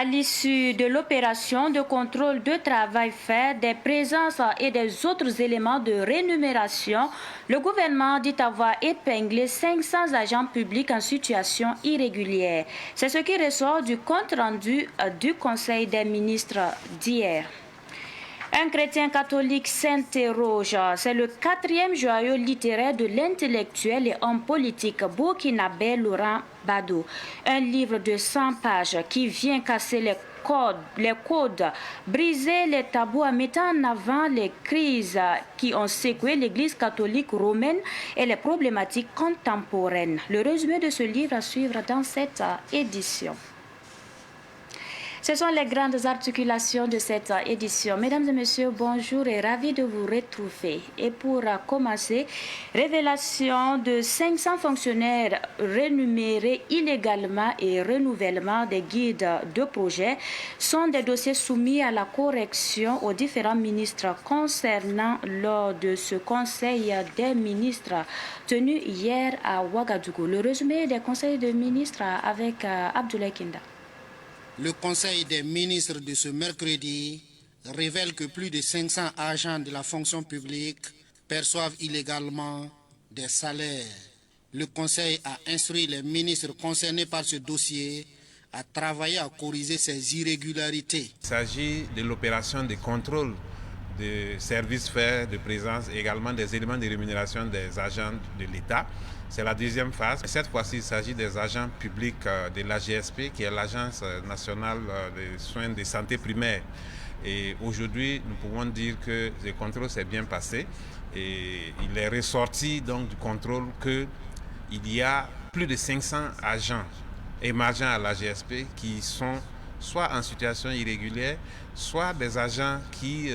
À l'issue de l'opération de contrôle de travail fait, des présences et des autres éléments de rémunération, le gouvernement dit avoir épinglé 500 agents publics en situation irrégulière. C'est ce qui ressort du compte rendu du Conseil des ministres d'hier. Un chrétien catholique s'interroge. C'est le quatrième joyau littéraire de l'intellectuel et homme politique burkinabé Laurent Gbagbo. Un livre de 100 pages qui vient casser les codes, briser les tabous en mettant en avant les crises qui ont secoué l'Église catholique romaine et les problématiques contemporaines. Le résumé de ce livre à suivre dans cette édition. Ce sont les grandes articulations de cette édition. Mesdames et messieurs, bonjour et ravi de vous retrouver. Et pour commencer, révélation de 500 fonctionnaires rémunérés illégalement et renouvellement des guides de projet sont des dossiers soumis à la correction aux différents ministres concernant lors de ce conseil des ministres tenu hier à Ouagadougou. Le résumé des conseils des ministres avec Abdoulaye Kinda. Le Conseil des ministres de ce mercredi révèle que plus de 500 agents de la fonction publique perçoivent illégalement des salaires. Le Conseil a instruit les ministres concernés par ce dossier à travailler à corriger ces irrégularités. Il s'agit de l'opération de contrôle de services faits, de présence et également des éléments de rémunération des agents de l'État. C'est la deuxième phase. Cette fois-ci, il s'agit des agents publics de l'AGSP, qui est l'Agence nationale des soins de santé primaire. Et aujourd'hui, nous pouvons dire que le contrôle s'est bien passé. Et il est ressorti donc du contrôle qu'il y a plus de 500 agents émergents à l'AGSP qui sont soit en situation irrégulière, soit des agents qui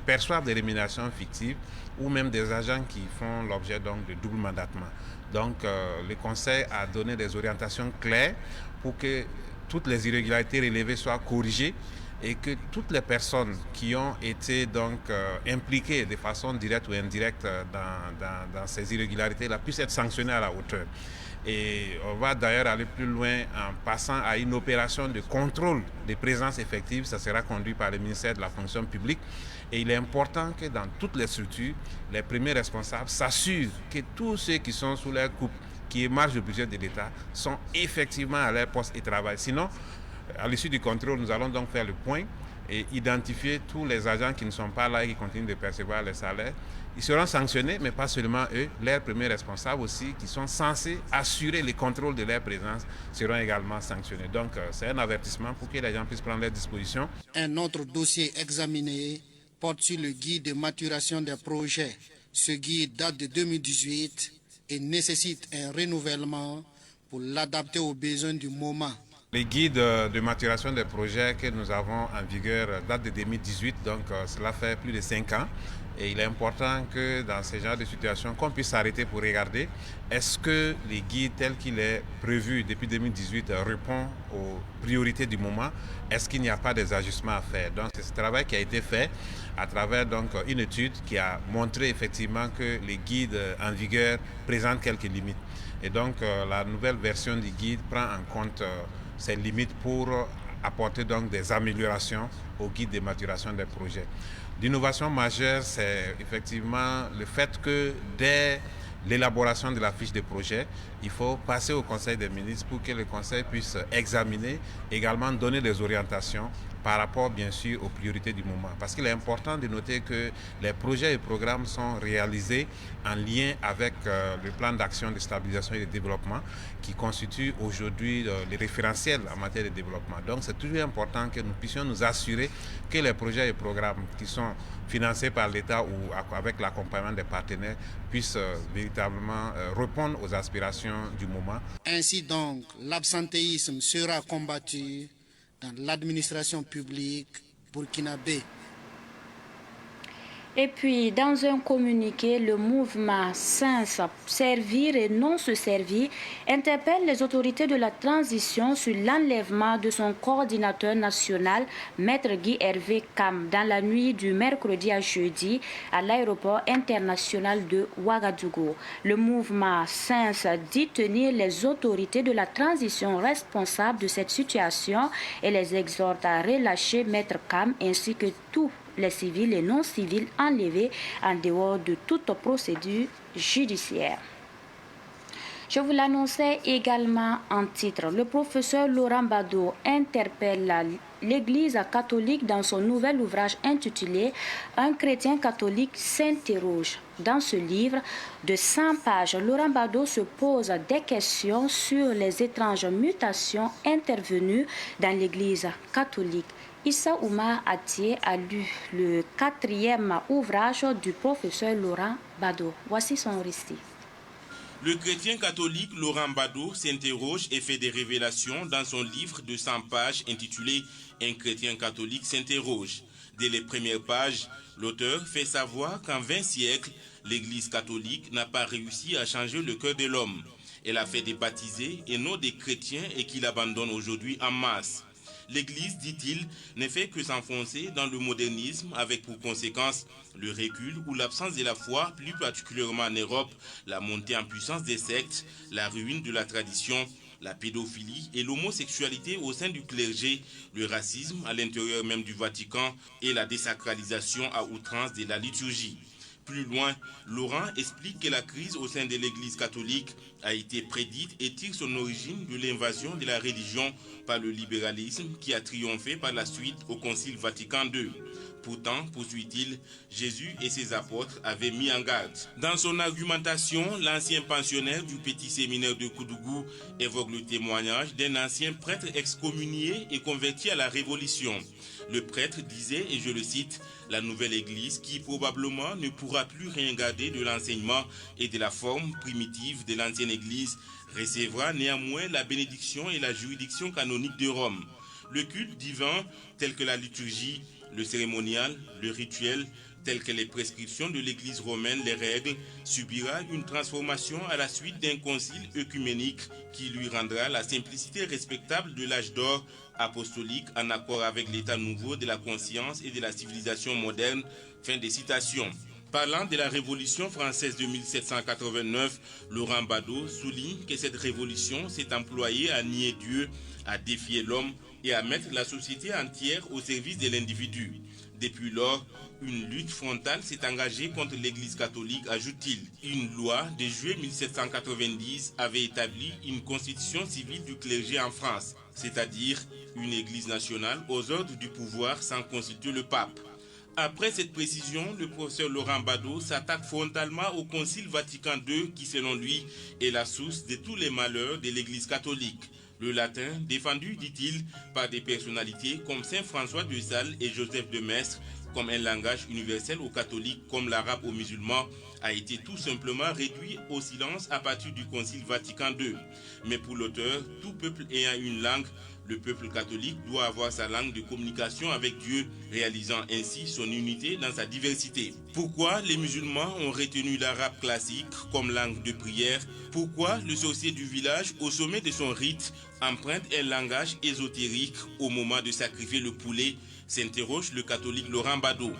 perçoivent des rémunérations fictives, ou même des agents qui font l'objet donc de double mandatement. Donc le Conseil a donné des orientations claires pour que toutes les irrégularités relevées soient corrigées et que toutes les personnes qui ont été donc impliquées de façon directe ou indirecte dans ces irrégularités-là puissent être sanctionnées à la hauteur. Et on va d'ailleurs aller plus loin en passant à une opération de contrôle des présences effectives. Ça sera conduit par le ministère de la fonction publique. Et il est important que dans toutes les structures, les premiers responsables s'assurent que tous ceux qui sont sous leur coupe, qui émargent le budget de l'État, sont effectivement à leur poste et travaillent. Sinon, à l'issue du contrôle, nous allons donc faire le point et identifier tous les agents qui ne sont pas là et qui continuent de percevoir les salaires. Ils seront sanctionnés, mais pas seulement eux, leurs premiers responsables aussi, qui sont censés assurer le contrôle de leur présence, seront également sanctionnés. Donc, c'est un avertissement pour que les gens puissent prendre leurs dispositions. Un autre dossier examiné porte sur le guide de maturation des projets. Ce guide date de 2018 et nécessite un renouvellement pour l'adapter aux besoins du moment. Les guides de maturation des projets que nous avons en vigueur datent de 2018, donc cela fait plus de 5 ans. Et il est important que dans ce genre de situation, qu'on puisse s'arrêter pour regarder est-ce que les guides tels qu'il est prévu depuis 2018 répond aux priorités du moment. Est-ce qu'il n'y a pas des ajustements à faire? Donc c'est ce travail qui a été fait à travers donc, une étude qui a montré effectivement que les guides en vigueur présentent quelques limites. Et donc la nouvelle version du guide prend en compte ces limites pour apporter donc des améliorations au guide de maturation des projets. L'innovation majeure, c'est effectivement le fait que dès l'élaboration de la fiche de projet, il faut passer au Conseil des ministres pour que le Conseil puisse examiner, également donner des orientations par rapport bien sûr aux priorités du moment. Parce qu'il est important de noter que les projets et programmes sont réalisés en lien avec le plan d'action de stabilisation et de développement qui constitue aujourd'hui le référentiel en matière de développement. Donc c'est toujours important que nous puissions nous assurer que les projets et programmes qui sont financés par l'État ou avec l'accompagnement des partenaires puissent véritablement répondre aux aspirations du moment. Ainsi donc, l'absentéisme sera combattu dans l'administration publique burkinabé. Et puis, dans un communiqué, le mouvement Sens, servir et non se servir, interpelle les autorités de la transition sur l'enlèvement de son coordinateur national, Maître Guy Hervé Kam, dans la nuit du mercredi à jeudi à l'aéroport international de Ouagadougou. Le mouvement Sens dit tenir les autorités de la transition responsables de cette situation et les exhorte à relâcher Maître Kam ainsi que tous les civils et non civils enlevés en dehors de toute procédure judiciaire. Je vous l'annonçais également en titre. Le professeur Laurent Bado interpelle l'Église catholique dans son nouvel ouvrage intitulé « Un chrétien catholique s'interroge ». Dans ce livre de 100 pages, Laurent Bado se pose des questions sur les étranges mutations intervenues dans l'Église catholique. Issa Oumar Atié a lu le 4e ouvrage du professeur Laurent Bado. Voici son récit. Le chrétien catholique Laurent Bado s'interroge et fait des révélations dans son livre de 100 pages intitulé « Un chrétien catholique s'interroge ». Dès les premières pages, l'auteur fait savoir qu'en 20 siècles, l'Église catholique n'a pas réussi à changer le cœur de l'homme. Elle a fait des baptisés et non des chrétiens et qu'il abandonne aujourd'hui en masse. L'Église, dit-il, ne fait que s'enfoncer dans le modernisme avec pour conséquence le recul ou l'absence de la foi, plus particulièrement en Europe, la montée en puissance des sectes, la ruine de la tradition, la pédophilie et l'homosexualité au sein du clergé, le racisme à l'intérieur même du Vatican et la désacralisation à outrance de la liturgie. Plus loin, Laurent explique que la crise au sein de l'Église catholique a été prédite et tire son origine de l'invasion de la religion par le libéralisme qui a triomphé par la suite au Concile Vatican II. Pourtant, poursuit-il, Jésus et ses apôtres avaient mis en garde. Dans son argumentation, l'ancien pensionnaire du petit séminaire de Koudougou évoque le témoignage d'un ancien prêtre excommunié et converti à la Révolution. Le prêtre disait, et je le cite, « La nouvelle église qui probablement ne pourra plus rien garder de l'enseignement et de la forme primitive de l'ancienne église recevra néanmoins la bénédiction et la juridiction canonique de Rome. Le culte divin, tel que la liturgie, le cérémonial, le rituel, telles que les prescriptions de l'Église romaine, les règles, subira une transformation à la suite d'un concile œcuménique qui lui rendra la simplicité respectable de l'âge d'or apostolique en accord avec l'état nouveau de la conscience et de la civilisation moderne. » Fin des citations. Parlant de la Révolution française de 1789, Laurent Bado souligne que cette révolution s'est employée à nier Dieu, à défier l'homme et à mettre la société entière au service de l'individu. Depuis lors, une lutte frontale s'est engagée contre l'Église catholique, ajoute-t-il. Une loi de juillet 1790 avait établi une constitution civile du clergé en France, c'est-à-dire une Église nationale aux ordres du pouvoir sans constituer le pape. Après cette précision, le professeur Laurent Bado s'attaque frontalement au Concile Vatican II qui, selon lui, est la source de tous les malheurs de l'Église catholique. Le latin, défendu, dit-il, par des personnalités comme Saint François de Sales et Joseph de Maistre, comme un langage universel aux catholiques comme l'arabe aux musulmans, a été tout simplement réduit au silence à partir du Concile Vatican II. Mais pour l'auteur, tout peuple ayant une langue, le peuple catholique doit avoir sa langue de communication avec Dieu, réalisant ainsi son unité dans sa diversité. Pourquoi les musulmans ont retenu l'arabe classique comme langue de prière? Pourquoi le sorcier du village, au sommet de son rite, emprunte un langage ésotérique au moment de sacrifier le poulet? S'interroge le catholique Laurent Bado.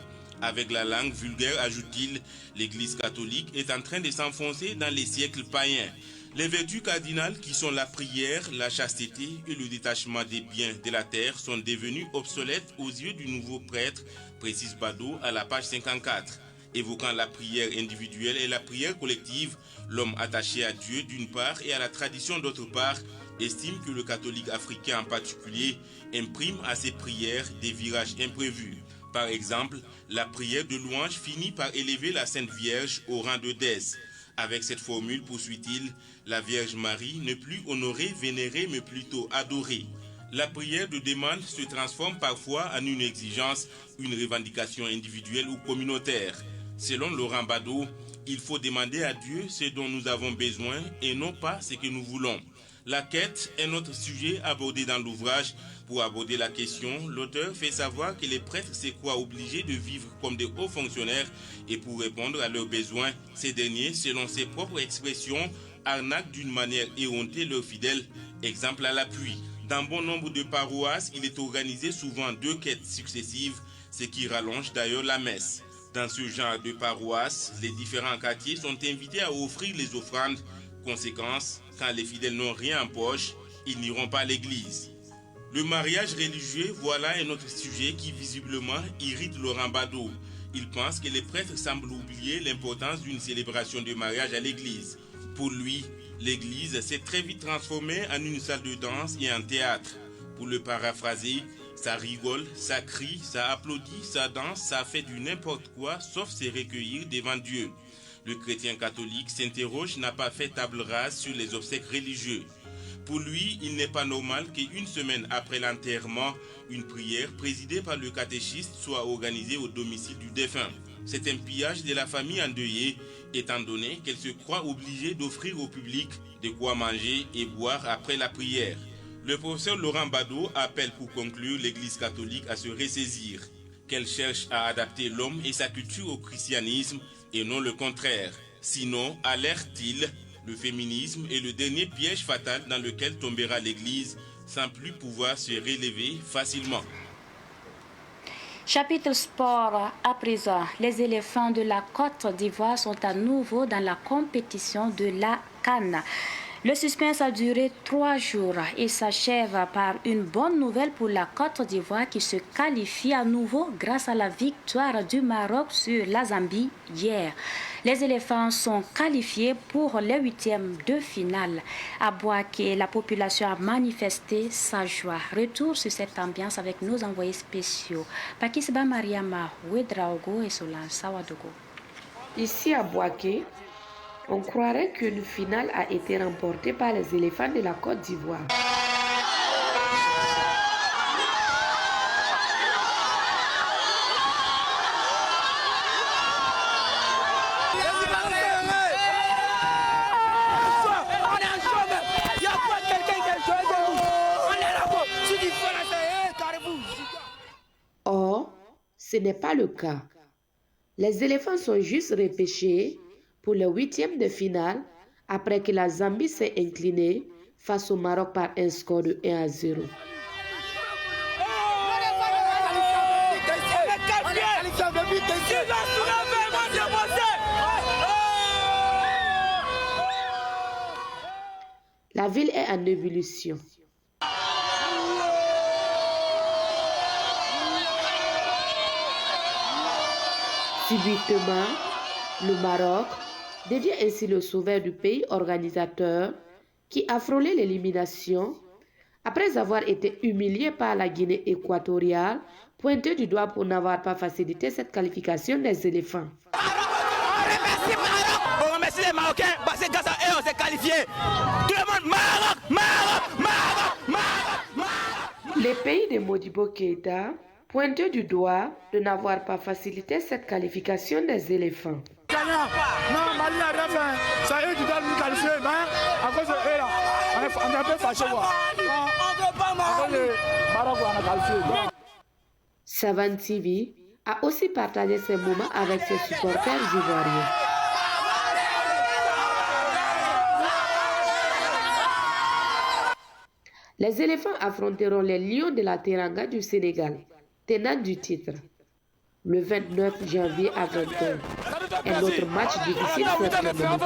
Avec la langue vulgaire, ajoute-t-il, l'Église catholique est en train de s'enfoncer dans les siècles païens. Les vertus cardinales qui sont la prière, la chasteté et le détachement des biens de la terre sont devenues obsolètes aux yeux du nouveau prêtre, précise Bado à la page 54. Évoquant la prière individuelle et la prière collective, l'homme attaché à Dieu d'une part et à la tradition d'autre part estime que le catholique africain en particulier imprime à ses prières des virages imprévus. Par exemple, la prière de louange finit par élever la Sainte Vierge au rang de déesse. Avec cette formule, poursuit-il, la Vierge Marie n'est plus honorée, vénérée, mais plutôt adorée. La prière de demande se transforme parfois en une exigence, une revendication individuelle ou communautaire. Selon Laurent Bado, il faut demander à Dieu ce dont nous avons besoin et non pas ce que nous voulons. La quête est notre sujet abordé dans l'ouvrage. Pour aborder la question, l'auteur fait savoir que les prêtres se croient obligés de vivre comme des hauts fonctionnaires et pour répondre à leurs besoins, ces derniers, selon ses propres expressions, arnaquent d'une manière éhontée leurs fidèles. Exemple à l'appui. Dans bon nombre de paroisses, il est organisé souvent 2 quêtes successives, ce qui rallonge d'ailleurs la messe. Dans ce genre de paroisse, les différents quartiers sont invités à offrir les offrandes. Conséquence, quand les fidèles n'ont rien en poche, ils n'iront pas à l'église. Le mariage religieux, voilà un autre sujet qui visiblement irrite Laurent Badot. Il pense que les prêtres semblent oublier l'importance d'une célébration de mariage à l'église. Pour lui, l'église s'est très vite transformée en une salle de danse et un théâtre. Pour le paraphraser, ça rigole, ça crie, ça applaudit, ça danse, ça fait du n'importe quoi sauf se recueillir devant Dieu. Le chrétien catholique s'interroge, n'a pas fait table rase sur les obsèques religieux. Pour lui, il n'est pas normal qu'une semaine après l'enterrement, une prière présidée par le catéchiste soit organisée au domicile du défunt. C'est un pillage de la famille endeuillée, étant donné qu'elle se croit obligée d'offrir au public de quoi manger et boire après la prière. Le professeur Laurent Badot appelle pour conclure l'Église catholique à se ressaisir, qu'elle cherche à adapter l'homme et sa culture au christianisme et non le contraire. Sinon, alerte-t-il, le féminisme est le dernier piège fatal dans lequel tombera l'Église sans plus pouvoir se relever facilement. Chapitre sport à présent. Les éléphants de la Côte d'Ivoire sont à nouveau dans la compétition de la CAN. Le suspense a duré 3 jours et s'achève par une bonne nouvelle pour la Côte d'Ivoire qui se qualifie à nouveau grâce à la victoire du Maroc sur la Zambie hier. Les éléphants sont qualifiés pour les 8e de finale. À Bouaké, la population a manifesté sa joie. Retour sur cette ambiance avec nos envoyés spéciaux, Pakisba Mariama, Ouedraogo et Solan Sawadogo. Ici à Bouaké, on croirait qu'une finale a été remportée par les éléphants de la Côte d'Ivoire. Or, ce n'est pas le cas. Les éléphants sont juste repêchés pour le 8e de finale après que la Zambie s'est inclinée face au Maroc par un score de 1-0. La ville est en ébullition. Subitement, le Maroc devient ainsi le sauveur du pays organisateur qui a frôlé l'élimination après avoir été humilié par la Guinée équatoriale, pointé du doigt pour n'avoir pas facilité cette qualification des éléphants. On remercie les Marocains parce que grâce à eux on s'est qualifié. Tout le monde, Maroc. Les pays de Modibo Keïta pointent du doigt de n'avoir pas facilité cette qualification des éléphants. Non, Mali n'a rien fait. C'est eux qui doivent nous qualifier, mais à cause de eux là, on est un peu fâchés. On veut pas Maroc, on a qualifié. Savane TV a aussi partagé ses moments avec ses supporters ivoiriens. Les éléphants affronteront les lions de la Teranga du Sénégal, tenants du titre, le 29 janvier à 20h. Un autre match difficile certainement.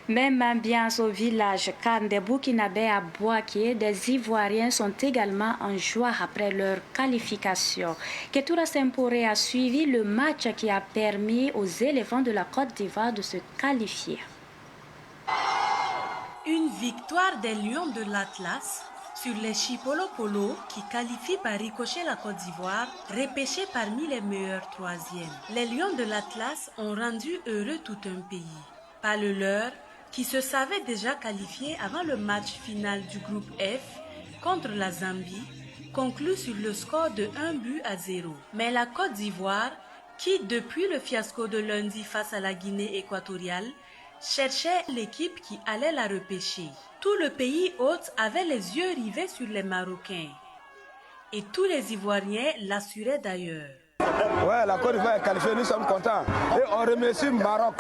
Même ambiance au village CAN des Burkinabés à Bouaké, des Ivoiriens sont également en joie après leur qualification. Ketoura Semporé a suivi le match qui a permis aux éléphants de la Côte d'Ivoire de se qualifier. Une victoire des Lions de l'Atlas sur les Chipolo-Polo qui qualifient par ricochet la Côte d'Ivoire, repêchés parmi les meilleurs 3e. Les Lions de l'Atlas ont rendu heureux tout un pays. Pas le leur, qui se savait déjà qualifié avant le match final du groupe F contre la Zambie, conclut sur le score de 1-0. Mais la Côte d'Ivoire, qui depuis le fiasco de lundi face à la Guinée équatoriale, cherchait l'équipe qui allait la repêcher. Tout le pays hôte avait les yeux rivés sur les Marocains. Et tous les Ivoiriens l'assuraient d'ailleurs. Ouais, la Côte d'Ivoire est qualifiée, nous sommes contents. Et on remercie le Maroc.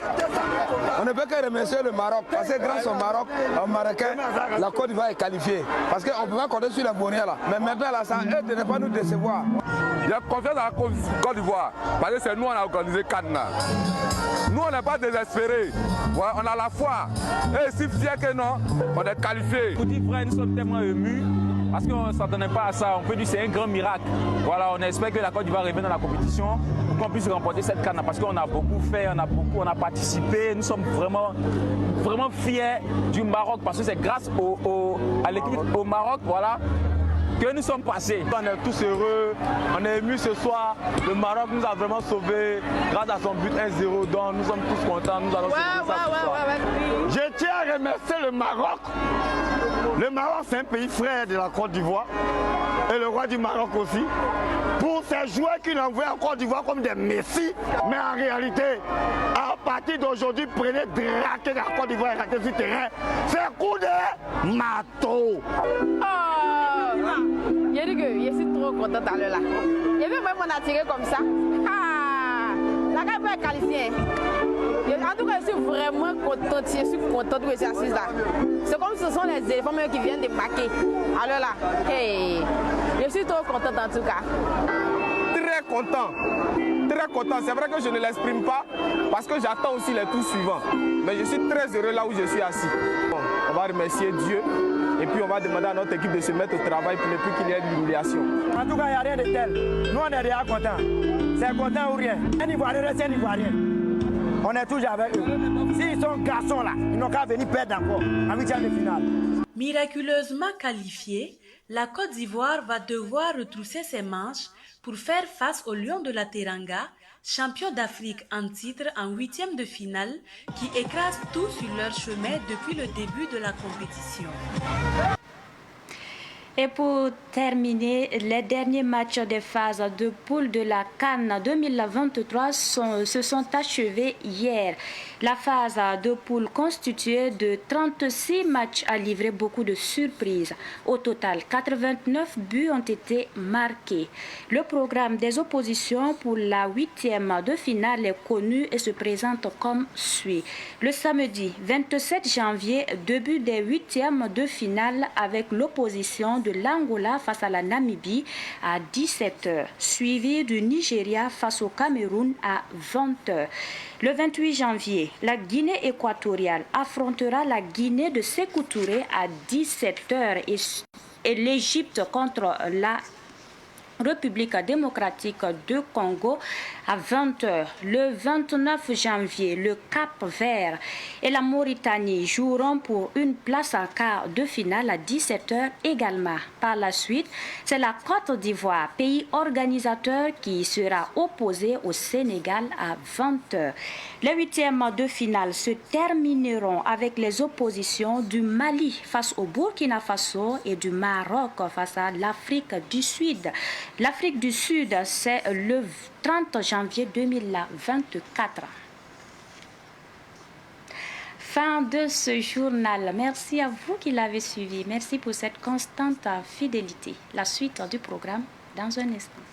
On ne peut que remercier le Maroc, parce que grâce au Maroc, aux Marocains, la Côte d'Ivoire est qualifiée. Parce qu'on ne peut pas compter sur les Boniens là. Mais maintenant, là, ça aide de ne pas nous décevoir. Il y a confiance dans la Côte d'Ivoire, parce que c'est nous, on a organisé Cannes. Nous, on n'est pas désespérés. Ouais, on a la foi. Et si fiers que non, on est qualifiés. Petit frère, nous sommes tellement émus. Parce qu'on ne s'attendait pas à ça, on peut dire que c'est un grand miracle. Voilà, on espère que la Côte d'Ivoire revienne dans la compétition pour qu'on puisse remporter cette canne. Parce qu'on a beaucoup fait, on a participé. Nous sommes vraiment fiers du Maroc parce que c'est grâce à l'équipe au Maroc, voilà, que nous sommes passés. On est tous heureux, on est émus ce soir. Le Maroc nous a vraiment sauvés grâce à son but 1-0. Donc nous sommes tous contents, nous allons célébrer ça ce soir. Je tiens à remercier le Maroc. Le Maroc, c'est un pays frère de la Côte d'Ivoire et le roi du Maroc aussi. Pour ces joueurs qu'il envoie en Côte d'Ivoire comme des messies, mais en réalité, à partir d'aujourd'hui, prenez draquer la Côte d'Ivoire et raquer sur le terrain. C'est un coup de marteau. Je dis que je suis trop contente à l'heure là. Je veux vraiment attirer comme ça. La Côte est qualifiée. En tout cas, je suis vraiment contente. Je suis contente que je suis assise là. C'est comme ce sont les éléphants qui viennent de marquer. Alors là, hey, je suis trop contente en tout cas. Très content. Très content. C'est vrai que je ne l'exprime pas parce que j'attends aussi les tours suivants. Mais je suis très heureux là où je suis assis. Bon, on va remercier Dieu et puis on va demander à notre équipe de se mettre au travail pour ne plus qu'il y ait de l'humiliation. En tout cas, il n'y a rien de tel. Nous, on est déjà contents. C'est content ou rien. Un Ivoirien reste un Ivoirien. On est toujours avec eux. S'ils sont garçons là, ils n'ont qu'à venir perdre encore en huitième de finale. Miraculeusement qualifiée, la Côte d'Ivoire va devoir retrousser ses manches pour faire face aux Lions de la Teranga, champions d'Afrique en titre en huitième de finale, qui écrasent tout sur leur chemin depuis le début de la compétition. Et pour terminer, les derniers matchs des phases de poule de la CAN 2023 se sont achevés hier. La phase de poule constituée de 36 matchs a livré beaucoup de surprises. Au total, 89 buts ont été marqués. Le programme des oppositions pour la huitième de finale est connu et se présente comme suit. Le samedi 27 janvier, début des huitièmes de finale avec l'opposition de l'Angola face à la Namibie à 17h, suivi du Nigeria face au Cameroun à 20h. Le 28 janvier, la Guinée équatoriale affrontera la Guinée de Sékou Touré à 17h et l'Égypte contre la République démocratique du Congo à 20h. Le 29 janvier, le Cap-Vert et la Mauritanie joueront pour une place en quart de finale à 17h également. Par la suite, c'est la Côte d'Ivoire, pays organisateur, qui sera opposée au Sénégal à 20h. Les huitièmes de finale se termineront avec les oppositions du Mali face au Burkina Faso et du Maroc face à l'Afrique du Sud. L'Afrique du Sud, c'est le 30 janvier 2024. Fin de ce journal. Merci à vous qui l'avez suivi. Merci pour cette constante fidélité. La suite du programme dans un instant.